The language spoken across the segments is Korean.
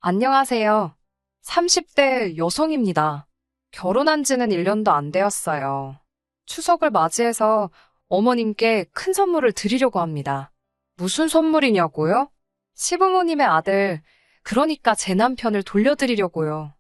안녕하세요. 30대 여성입니다. 결혼한 지는 1년도 안 되었어요. 추석을 맞이해서 어머님께 큰 선물을 드리려고 합니다. 무슨 선물이냐고요? 시부모님의 아들, 그러니까 제 남편을 돌려드리려고요.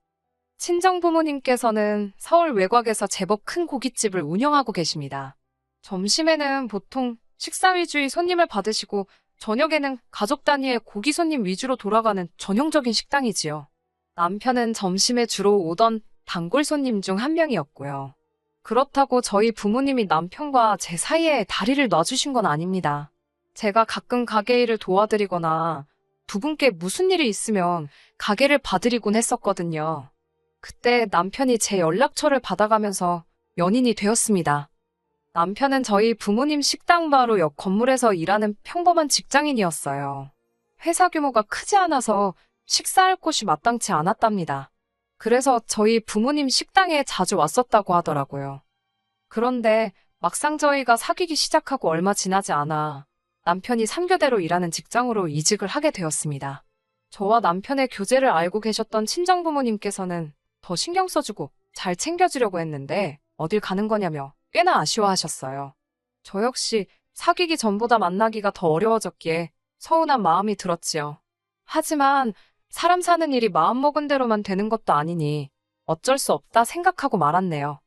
친정부모님께서는 서울 외곽에서 제법 큰 고깃집을 운영하고 계십니다. 점심에는 보통 식사 위주의 손님을 받으시고 저녁에는 가족 단위의 고기 손님 위주로 돌아가는 전형적인 식당이지요. 남편은 점심에 주로 오던 단골 손님 중 한 명이었고요. 그렇다고 저희 부모님이 남편과 제 사이에 다리를 놔주신 건 아닙니다. 제가 가끔 가게 일을 도와드리거나 두 분께 무슨 일이 있으면 가게를 봐드리곤 했었거든요. 그때 남편이 제 연락처를 받아가면서 연인이 되었습니다. 남편은 저희 부모님 식당 바로 옆 건물에서 일하는 평범한 직장인이었어요. 회사 규모가 크지 않아서 식사할 곳이 마땅치 않았답니다. 그래서 저희 부모님 식당에 자주 왔었다고 하더라고요. 그런데 막상 저희가 사귀기 시작하고 얼마 지나지 않아 남편이 3교대로 일하는 직장으로 이직을 하게 되었습니다. 저와 남편의 교제를 알고 계셨던 친정부모님께서는 더 신경 써주고 잘 챙겨주려고 했는데 어딜 가는 거냐며 꽤나 아쉬워하셨어요. 저 역시 사귀기 전보다 만나기가 더 어려워졌기에 서운한 마음이 들었지요. 하지만 사람 사는 일이 마음먹은 대로만 되는 것도 아니니 어쩔 수 없다 생각하고 말았네요.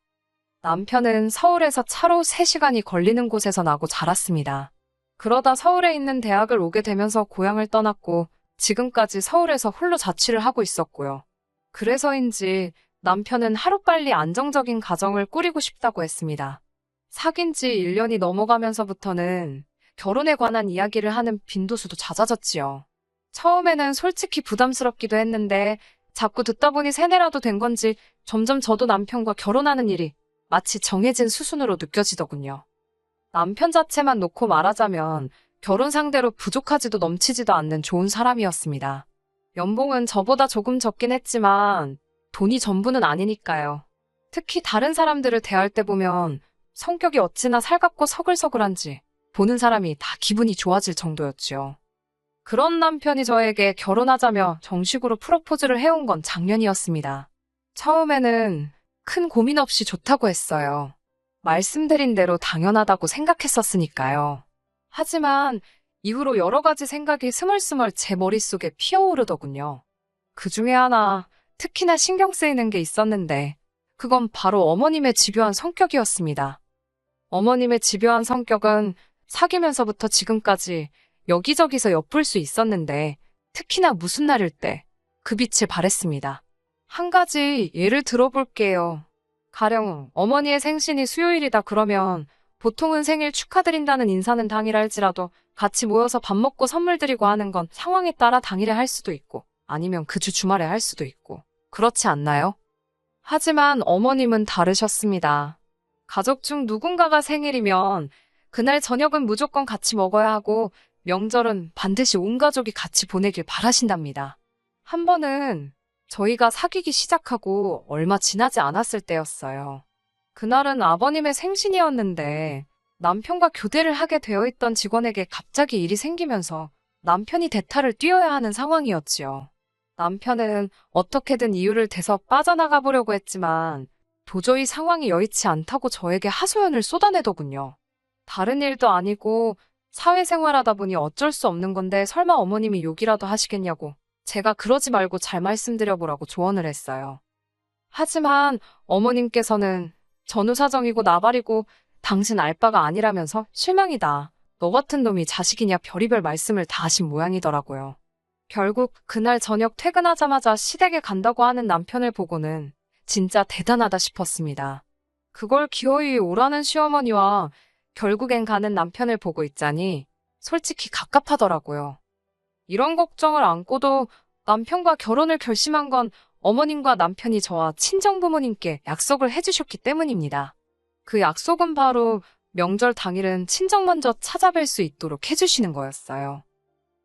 남편은 서울에서 차로 3시간이 걸리는 곳에서 나고 자랐습니다. 그러다 서울에 있는 대학을 오게 되면서 고향을 떠났고 지금까지 서울에서 홀로 자취를 하고 있었고요. 그래서인지 남편은 하루빨리 안정적인 가정을 꾸리고 싶다고 했습니다. 사귄 지 1년이 넘어가면서부터는 결혼에 관한 이야기를 하는 빈도수도 잦아졌지요. 처음에는 솔직히 부담스럽기도 했는데 자꾸 듣다 보니 세뇌라도 된 건지 점점 저도 남편과 결혼하는 일이 마치 정해진 수순으로 느껴지더군요. 남편 자체만 놓고 말하자면 결혼 상대로 부족하지도 넘치지도 않는 좋은 사람이었습니다. 연봉은 저보다 조금 적긴 했지만 돈이 전부는 아니니까요. 특히 다른 사람들을 대할 때 보면 성격이 어찌나 살갑고 서글서글한지 보는 사람이 다 기분이 좋아질 정도였지요. 그런 남편이 저에게 결혼하자며 정식으로 프로포즈를 해온 건 작년이었습니다. 처음에는 큰 고민 없이 좋다고 했어요. 말씀드린 대로 당연하다고 생각했었으니까요. 하지만 이후로 여러 가지 생각이 스멀스멀 제 머릿속에 피어오르더군요. 그 중에 하나, 특히나 신경 쓰이는 게 있었는데 그건 바로 어머님의 집요한 성격이었습니다. 어머님의 집요한 성격은 사귀면서부터 지금까지 여기저기서 엿볼 수 있었는데 특히나 무슨 날일 때 그 빛을 발했습니다. 한 가지 예를 들어볼게요. 가령 어머니의 생신이 수요일이다 그러면 보통은 생일 축하드린다는 인사는 당일 할지라도 같이 모여서 밥 먹고 선물 드리고 하는 건 상황에 따라 당일에 할 수도 있고 아니면 그 주 주말에 할 수도 있고 그렇지 않나요? 하지만 어머님은 다르셨습니다. 가족 중 누군가가 생일이면 그날 저녁은 무조건 같이 먹어야 하고 명절은 반드시 온 가족이 같이 보내길 바라신답니다. 한 번은 저희가 사귀기 시작하고 얼마 지나지 않았을 때였어요. 그날은 아버님의 생신이었는데 남편과 교대를 하게 되어 있던 직원에게 갑자기 일이 생기면서 남편이 대타를 뛰어야 하는 상황이었지요. 남편은 어떻게든 이유를 대서 빠져나가 보려고 했지만 도저히 상황이 여의치 않다고 저에게 하소연을 쏟아내더군요. 다른 일도 아니고 사회생활하다 보니 어쩔 수 없는 건데 설마 어머님이 욕이라도 하시겠냐고 제가 그러지 말고 잘 말씀드려보라고 조언을 했어요. 하지만 어머님께서는 전후사정이고 나발이고 당신 알바가 아니라면서 실망이다. 너 같은 놈이 자식이냐 별의별 말씀을 다 하신 모양이더라고요. 결국 그날 저녁 퇴근하자마자 시댁에 간다고 하는 남편을 보고는 진짜 대단하다 싶었습니다. 그걸 기어이 오라는 시어머니와 결국엔 가는 남편을 보고 있자니 솔직히 갑갑하더라고요. 이런 걱정을 안고도 남편과 결혼을 결심한 건 어머님과 남편이 저와 친정부모님께 약속을 해주셨기 때문입니다. 그 약속은 바로 명절 당일은 친정 먼저 찾아뵐 수 있도록 해주시는 거였어요.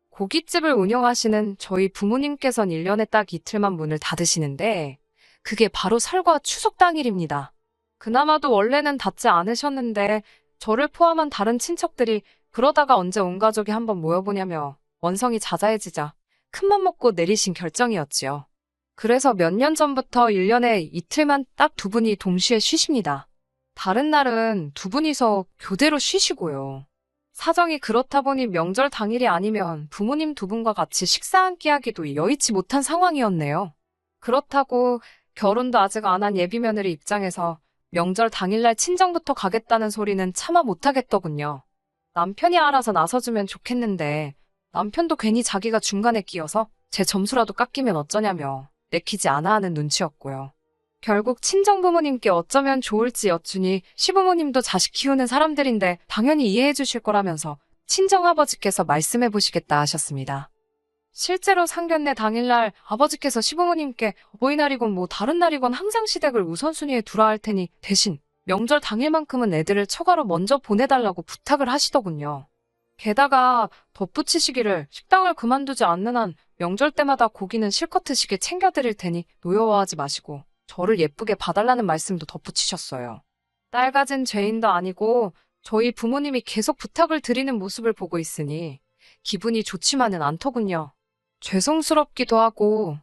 고깃집을 운영하시는 저희 부모님께선 1년에 딱 이틀만 문을 닫으시는데 그게 바로 설과 추석 당일입니다. 그나마도 원래는 닫지 않으셨는데 저를 포함한 다른 친척들이 그러다가 언제 온 가족이 한번 모여보냐며 원성이 자자해지자 큰맘 먹고 내리신 결정이었지요. 그래서 몇 년 전부터 1년에 이틀만 딱 두 분이 동시에 쉬십니다. 다른 날은 두 분이서 교대로 쉬시고요. 사정이 그렇다 보니 명절 당일이 아니면 부모님 두 분과 같이 식사 한 끼 하기도 여의치 못한 상황이었네요. 그렇다고 결혼도 아직 안 한 예비 며느리 입장에서 명절 당일날 친정부터 가겠다는 소리는 차마 못하겠더군요. 남편이 알아서 나서주면 좋겠는데 남편도 괜히 자기가 중간에 끼어서 제 점수라도 깎이면 어쩌냐며 내키지 않아 하는 눈치였고요. 결국 친정부모님께 어쩌면 좋을지 여쭈니 시부모님도 자식 키우는 사람들인데 당연히 이해해 주실 거라면서 친정아버지께서 말씀해 보시겠다 하셨습니다. 실제로 상견례 당일날 아버지께서 시부모님께 어버이날이건 뭐 다른 날이건 항상 시댁을 우선순위에 두라 할 테니 대신 명절 당일만큼은 애들을 처가로 먼저 보내달라고 부탁을 하시더군요. 게다가 덧붙이시기를 식당을 그만두지 않는 한 명절 때마다 고기는 실컷 드시게 챙겨드릴 테니 노여워하지 마시고 저를 예쁘게 봐달라는 말씀도 덧붙이셨어요. 딸 가진 죄인도 아니고 저희 부모님이 계속 부탁을 드리는 모습을 보고 있으니 기분이 좋지만은 않더군요. 죄송스럽기도 하고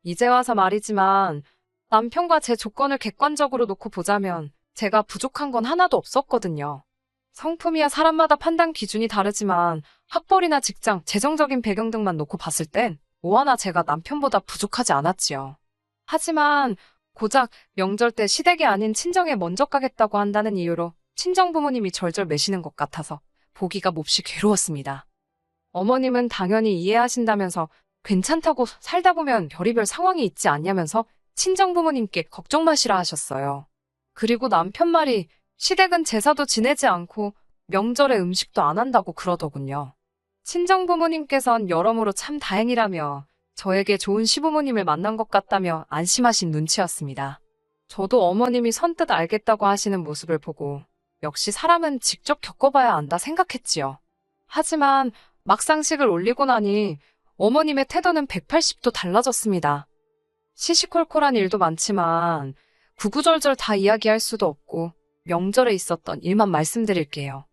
이제 와서 말이지만 남편과 제 조건을 객관적으로 놓고 보자면 제가 부족한 건 하나도 없었거든요. 성품이야 사람마다 판단 기준이 다르지만 학벌이나 직장, 재정적인 배경 등만 놓고 봤을 땐 뭐 하나 제가 남편보다 부족하지 않았지요. 하지만 고작 명절 때 시댁이 아닌 친정에 먼저 가겠다고 한다는 이유로 친정 부모님이 절절 매시는 것 같아서 보기가 몹시 괴로웠습니다. 어머님은 당연히 이해하신다면서 괜찮다고 살다 보면 별의별 상황이 있지 않냐면서 친정 부모님께 걱정 마시라 하셨어요. 그리고 남편 말이 시댁은 제사도 지내지 않고 명절에 음식도 안 한다고 그러더군요. 친정 부모님께선 여러모로 참 다행이라며 저에게 좋은 시부모님을 만난 것 같다며 안심하신 눈치였습니다. 저도 어머님이 선뜻 알겠다고 하시는 모습을 보고 역시 사람은 직접 겪어봐야 안다 생각했지요. 하지만 막상식을 올리고 나니 어머님의 태도는 180도 달라졌습니다. 시시콜콜한 일도 많지만 구구절절 다 이야기할 수도 없고 명절에 있었던 일만 말씀드릴게요.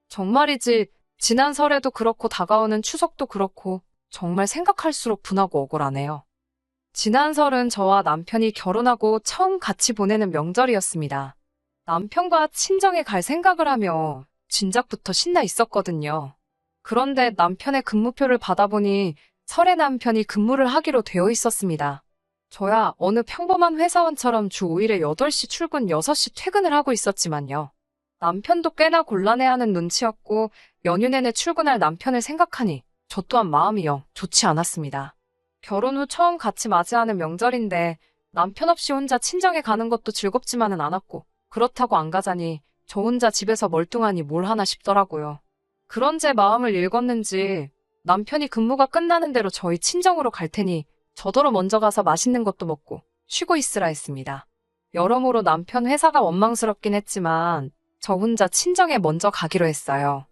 정말이지 지난 설에도 그렇고 다가오는 추석도 그렇고 정말 생각할수록 분하고 억울하네요. 지난 설은 저와 남편이 결혼하고 처음 같이 보내는 명절이었습니다. 남편과 친정에 갈 생각을 하며 진작부터 신나 있었거든요. 그런데 남편의 근무표를 받아보니 설에 남편이 근무를 하기로 되어 있었습니다. 저야 어느 평범한 회사원처럼 주 5일에 8시 출근 6시 퇴근을 하고 있었지만요. 남편도 꽤나 곤란해하는 눈치였고 연휴 내내 출근할 남편을 생각하니 저 또한 마음이 영 좋지 않았습니다. 결혼 후 처음 같이 맞이하는 명절인데 남편 없이 혼자 친정에 가는 것도 즐겁지만은 않았고 그렇다고 안 가자니 저 혼자 집에서 멀뚱하니 뭘 하나 싶더라고요. 그런 제 마음을 읽었는지 남편이 근무가 끝나는 대로 저희 친정으로 갈 테니 저더러 먼저 가서 맛있는 것도 먹고 쉬고 있으라 했습니다. 여러모로 남편 회사가 원망스럽긴 했지만 저 혼자 친정에 먼저 가기로 했어요.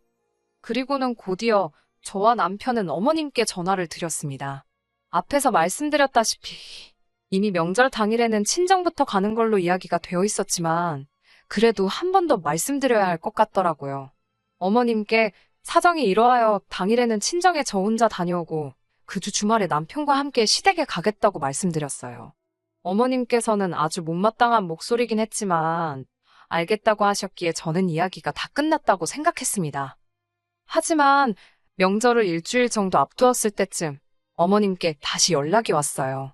그리고는 곧이어 저와 남편은 어머님께 전화를 드렸습니다. 앞에서 말씀드렸다시피 이미 명절 당일에는 친정부터 가는 걸로 이야기가 되어 있었지만 그래도 한 번 더 말씀드려야 할 것 같더라고요. 어머님께 사정이 이러하여 당일에는 친정에 저 혼자 다녀오고 그 주 주말에 남편과 함께 시댁에 가겠다고 말씀드렸어요. 어머님께서는 아주 못마땅한 목소리긴 했지만 알겠다고 하셨기에 저는 이야기가 다 끝났다고 생각했습니다. 하지만 명절을 일주일 정도 앞두었을 때쯤 어머님께 다시 연락이 왔어요.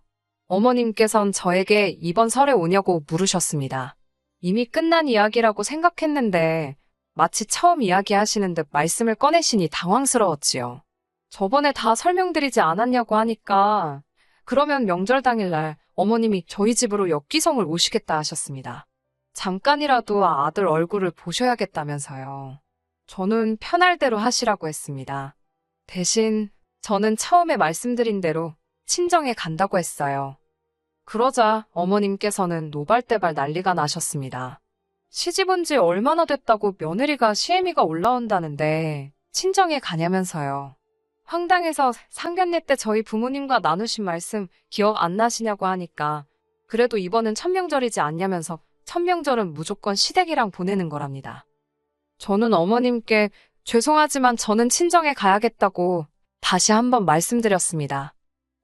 어머님께선 저에게 이번 설에 오냐고 물으셨습니다. 이미 끝난 이야기라고 생각했는데 마치 처음 이야기하시는 듯 말씀을 꺼내시니 당황스러웠지요. 저번에 다 설명드리지 않았냐고 하니까 그러면 명절 당일날 어머님이 저희 집으로 역기성을 오시겠다 하셨습니다. 잠깐이라도 아들 얼굴을 보셔야겠다면서요. 저는 편할 대로 하시라고 했습니다. 대신 저는 처음에 말씀드린 대로 친정에 간다고 했어요. 그러자 어머님께서는 노발대발 난리가 나셨습니다. 시집 온 지 얼마나 됐다고 며느리가 시애미가 올라온다는데 친정에 가냐면서요. 황당해서 상견례 때 저희 부모님과 나누신 말씀 기억 안 나시냐고 하니까 그래도 이번은 천명절이지 않냐면서 천명절은 무조건 시댁이랑 보내는 거랍니다. 저는 어머님께 죄송하지만 저는 친정에 가야겠다고 다시 한번 말씀드렸습니다.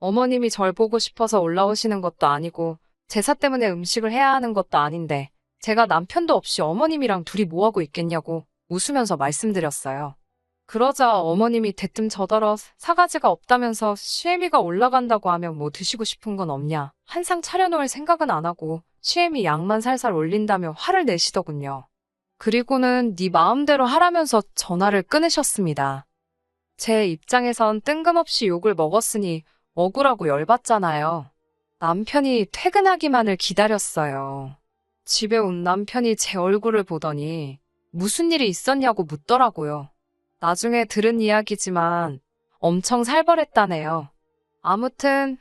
어머님이 절 보고 싶어서 올라오시는 것도 아니고 제사 때문에 음식을 해야 하는 것도 아닌데 제가 남편도 없이 어머님이랑 둘이 뭐하고 있겠냐고 웃으면서 말씀드렸어요. 그러자 어머님이 대뜸 저더러 사가지가 없다면서 시애미가 올라간다고 하면 뭐 드시고 싶은 건 없냐. 한 상 차려놓을 생각은 안 하고 시애미 양만 살살 올린다며 화를 내시더군요. 그리고는 네 마음대로 하라면서 전화를 끊으셨습니다. 제 입장에선 뜬금없이 욕을 먹었으니 억울하고 열받잖아요. 남편이 퇴근하기만을 기다렸어요. 집에 온 남편이 제 얼굴을 보더니 무슨 일이 있었냐고 묻더라고요. 나중에 들은 이야기지만 엄청 살벌했다네요. 아무튼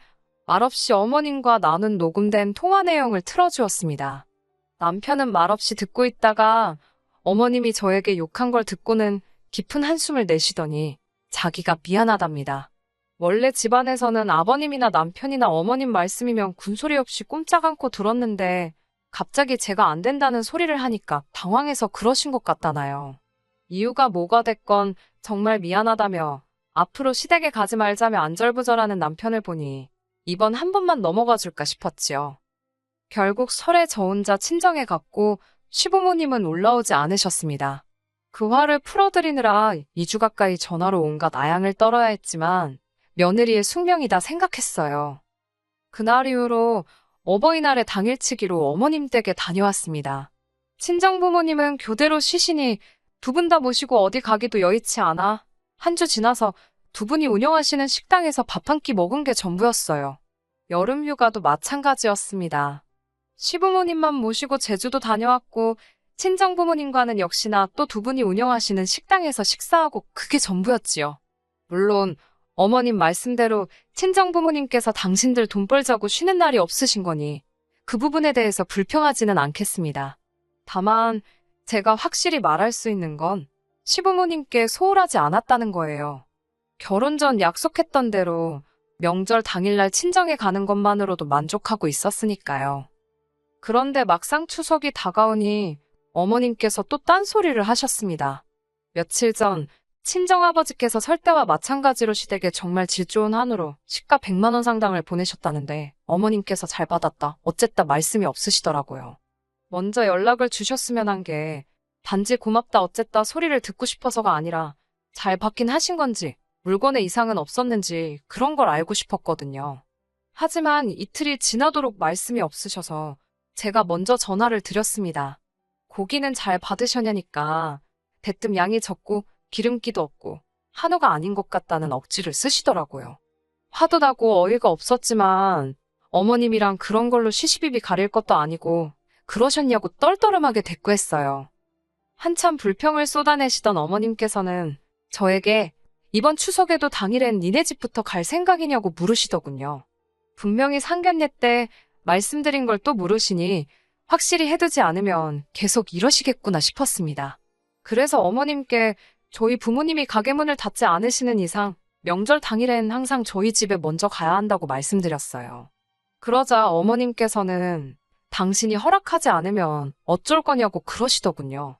말없이 어머님과 나눈 녹음된 통화 내용을 틀어주었습니다. 남편은 말없이 듣고 있다가 어머님이 저에게 욕한 걸 듣고는 깊은 한숨을 내쉬더니 자기가 미안하답니다. 원래 집안에서는 아버님이나 남편이나 어머님 말씀이면 군소리 없이 꼼짝 않고 들었는데 갑자기 제가 안 된다는 소리를 하니까 당황해서 그러신 것 같다나요. 이유가 뭐가 됐건 정말 미안하다며 앞으로 시댁에 가지 말자며 안절부절하는 남편을 보니 이번 한 번만 넘어가 줄까 싶었지요. 결국 설에 저 혼자 친정에 갔고 시부모님은 올라오지 않으셨습니다. 그 화를 풀어드리느라 2주 가까이 전화로 온갖 아양을 떨어야 했지만 며느리의 숙명이다 생각했어요. 그날 이후로 어버이날의 당일치기로 어머님 댁에 다녀왔습니다. 친정부모님은 교대로 쉬시니 두 분 다 모시고 어디 가기도 여의치 않아 한 주 지나서 두 분이 운영하시는 식당에서 밥 한 끼 먹은 게 전부였어요. 여름 휴가도 마찬가지였습니다. 시부모님만 모시고 제주도 다녀왔고 친정부모님과는 역시나 또 두 분이 운영하시는 식당에서 식사하고 그게 전부였지요. 물론 어머님 말씀대로 친정부모님께서 당신들 돈 벌자고 쉬는 날이 없으신 거니 그 부분에 대해서 불평하지는 않겠습니다. 다만 제가 확실히 말할 수 있는 건 시부모님께 소홀하지 않았다는 거예요. 결혼 전 약속했던 대로 명절 당일날 친정에 가는 것만으로도 만족하고 있었으니까요. 그런데 막상 추석이 다가오니 어머님께서 또 딴소리를 하셨습니다. 며칠 전 친정아버지께서 설 때와 마찬가지로 시댁에 정말 질 좋은 한우로 시가 100만 원 상당을 보내셨다는데 어머님께서 잘 받았다, 어쨌다 말씀이 없으시더라고요. 먼저 연락을 주셨으면 한 게 단지 고맙다 어쨌다 소리를 듣고 싶어서가 아니라 잘 받긴 하신 건지 물건에 이상은 없었는지 그런 걸 알고 싶었거든요. 하지만 이틀이 지나도록 말씀이 없으셔서 제가 먼저 전화를 드렸습니다. 고기는 잘 받으셨냐니까 대뜸 양이 적고 기름기도 없고 한우가 아닌 것 같다는 억지를 쓰시더라고요. 화도 나고 어이가 없었지만 어머님이랑 그런 걸로 시시비비 가릴 것도 아니고 그러셨냐고 떨떠름하게 대꾸했어요. 한참 불평을 쏟아내시던 어머님께서는 저에게 이번 추석에도 당일엔 니네 집부터 갈 생각이냐고 물으시더군요. 분명히 상견례 때 말씀드린 걸 또 물으시니 확실히 해두지 않으면 계속 이러시겠구나 싶었습니다. 그래서 어머님께 저희 부모님이 가게 문을 닫지 않으시는 이상 명절 당일엔 항상 저희 집에 먼저 가야 한다고 말씀드렸어요. 그러자 어머님께서는 당신이 허락하지 않으면 어쩔 거냐고 그러시더군요.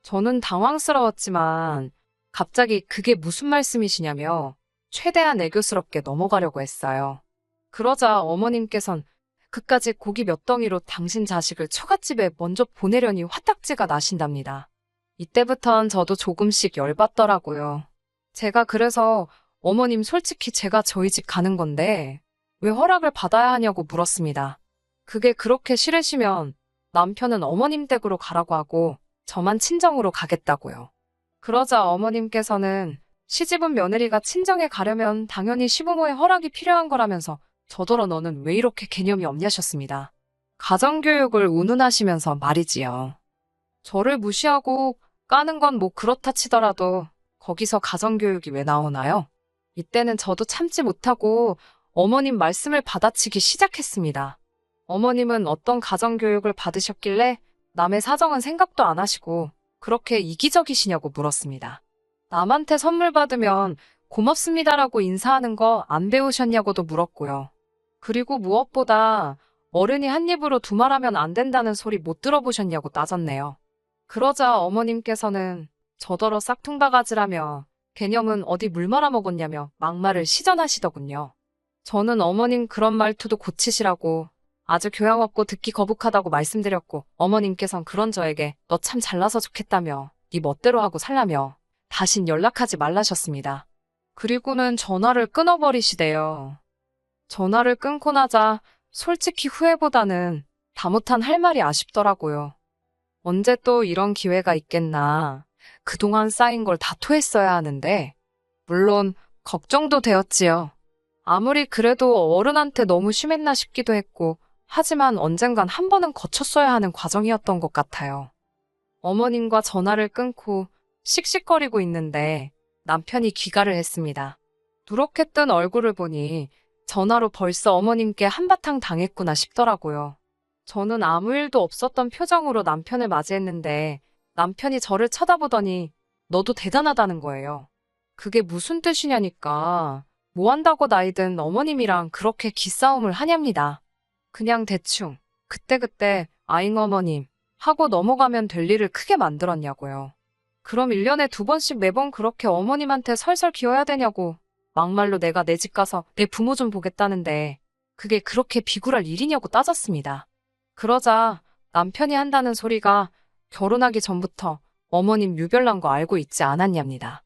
저는 당황스러웠지만 갑자기 그게 무슨 말씀이시냐며 최대한 애교스럽게 넘어가려고 했어요. 그러자 어머님께선 그까짓 고기 몇 덩이로 당신 자식을 처갓집에 먼저 보내려니 화딱지가 나신답니다. 이때부턴 저도 조금씩 열받더라고요. 제가 그래서 어머님 솔직히 제가 저희 집 가는 건데 왜 허락을 받아야 하냐고 물었습니다. 그게 그렇게 싫으시면 남편은 어머님 댁으로 가라고 하고 저만 친정으로 가겠다고요. 그러자 어머님께서는 시집은 며느리가 친정에 가려면 당연히 시부모의 허락이 필요한 거라면서 저더러 너는 왜 이렇게 개념이 없냐셨습니다. 가정교육을 운운하시면서 말이지요. 저를 무시하고 까는 건 뭐 그렇다 치더라도 거기서 가정교육이 왜 나오나요? 이때는 저도 참지 못하고 어머님 말씀을 받아치기 시작했습니다. 어머님은 어떤 가정교육을 받으셨길래 남의 사정은 생각도 안 하시고 그렇게 이기적이시냐고 물었습니다. 남한테 선물 받으면 고맙습니다라고 인사하는 거 안 배우셨냐고도 물었고요. 그리고 무엇보다 어른이 한 입으로 두말하면 안 된다는 소리 못 들어보셨냐고 따졌네요. 그러자 어머님께서는 저더러 싹퉁바가지라며 개념은 어디 물 말아먹었냐며 막말을 시전하시더군요. 저는 어머님 그런 말투도 고치시라고 아주 교양 없고 듣기 거북하다고 말씀드렸고 어머님께선 그런 저에게 너 참 잘나서 좋겠다며 네 멋대로 하고 살라며 다신 연락하지 말라셨습니다. 그리고는 전화를 끊어버리시대요. 전화를 끊고 나자 솔직히 후회보다는 다 못한 할 말이 아쉽더라고요. 언제 또 이런 기회가 있겠나. 그동안 쌓인 걸 다 토했어야 하는데 물론 걱정도 되었지요. 아무리 그래도 어른한테 너무 심했나 싶기도 했고 하지만 언젠간 한 번은 거쳤어야 하는 과정이었던 것 같아요. 어머님과 전화를 끊고 씩씩거리고 있는데 남편이 귀가를 했습니다. 누렇게 뜬 얼굴을 보니 전화로 벌써 어머님께 한바탕 당했구나 싶더라고요. 저는 아무 일도 없었던 표정으로 남편을 맞이했는데 남편이 저를 쳐다보더니 너도 대단하다는 거예요. 그게 무슨 뜻이냐니까. 뭐 한다고 나이든 어머님이랑 그렇게 기싸움을 하냐입니다. 그냥 대충 그때그때 아잉 어머님 하고 넘어가면 될 일을 크게 만들었냐고요. 그럼 1년에 2번씩 매번 그렇게 어머님한테 설설 기어야 되냐고. 막말로 내가 내 집 가서 내 부모 좀 보겠다는데 그게 그렇게 비굴할 일이냐고 따졌습니다. 그러자 남편이 한다는 소리가 결혼하기 전부터 어머님 유별난 거 알고 있지 않았냐입니다.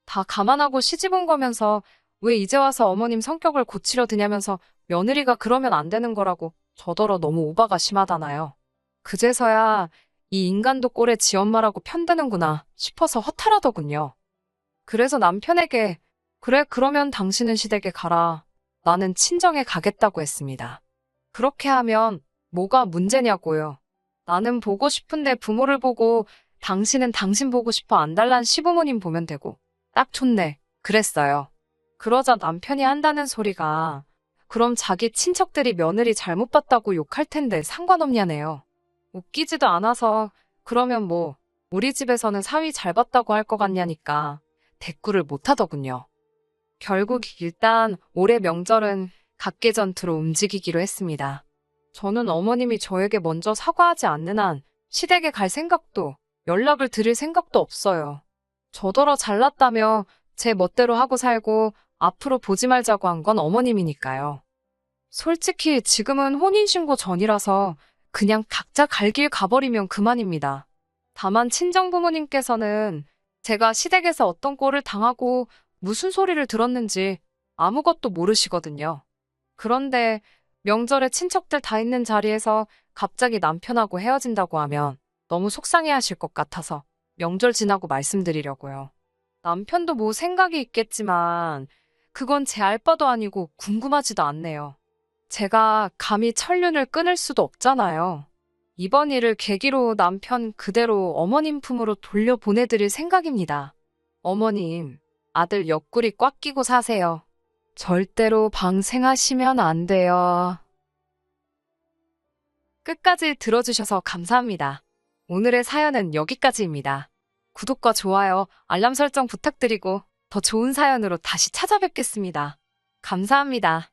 다 감안하고 시집 온 거면서 왜 이제 와서 어머님 성격을 고치려 드냐면서 며느리가 그러면 안 되는 거라고 저더러 너무 오바가 심하다나요. 그제서야 이 인간도 꼴에 지 엄마라고 편드는구나 싶어서 허탈하더군요. 그래서 남편에게 그래 그러면 당신은 시댁에 가라. 나는 친정에 가겠다고 했습니다. 그렇게 하면 뭐가 문제냐고요. 나는 보고 싶은데 부모를 보고 당신은 당신 보고 싶어 안달난 시부모님 보면 되고 딱 좋네. 그랬어요. 그러자 남편이 한다는 소리가 그럼 자기 친척들이 며느리 잘못 봤다고 욕할 텐데 상관없냐네요. 웃기지도 않아서 그러면 뭐 우리 집에서는 사위 잘 봤다고 할 것 같냐니까 대꾸를 못 하더군요. 결국 일단 올해 명절은 각계전투로 움직이기로 했습니다. 저는 어머님이 저에게 먼저 사과하지 않는 한 시댁에 갈 생각도 연락을 드릴 생각도 없어요. 저더러 잘났다며 제 멋대로 하고 살고 앞으로 보지 말자고 한 건 어머님이니까요. 솔직히 지금은 혼인신고 전이라서 그냥 각자 갈 길 가버리면 그만입니다. 다만 친정부모님께서는 제가 시댁에서 어떤 꼴을 당하고 무슨 소리를 들었는지 아무것도 모르시거든요. 그런데 명절에 친척들 다 있는 자리에서 갑자기 남편하고 헤어진다고 하면 너무 속상해하실 것 같아서 명절 지나고 말씀드리려고요. 남편도 뭐 생각이 있겠지만 그건 제 알 바도 아니고 궁금하지도 않네요. 제가 감히 천륜을 끊을 수도 없잖아요. 이번 일을 계기로 남편 그대로 어머님 품으로 돌려보내드릴 생각입니다. 어머님, 아들 옆구리 꽉 끼고 사세요. 절대로 방생하시면 안 돼요. 끝까지 들어주셔서 감사합니다. 오늘의 사연은 여기까지입니다. 구독과 좋아요, 알람 설정 부탁드리고 더 좋은 사연으로 다시 찾아뵙겠습니다. 감사합니다.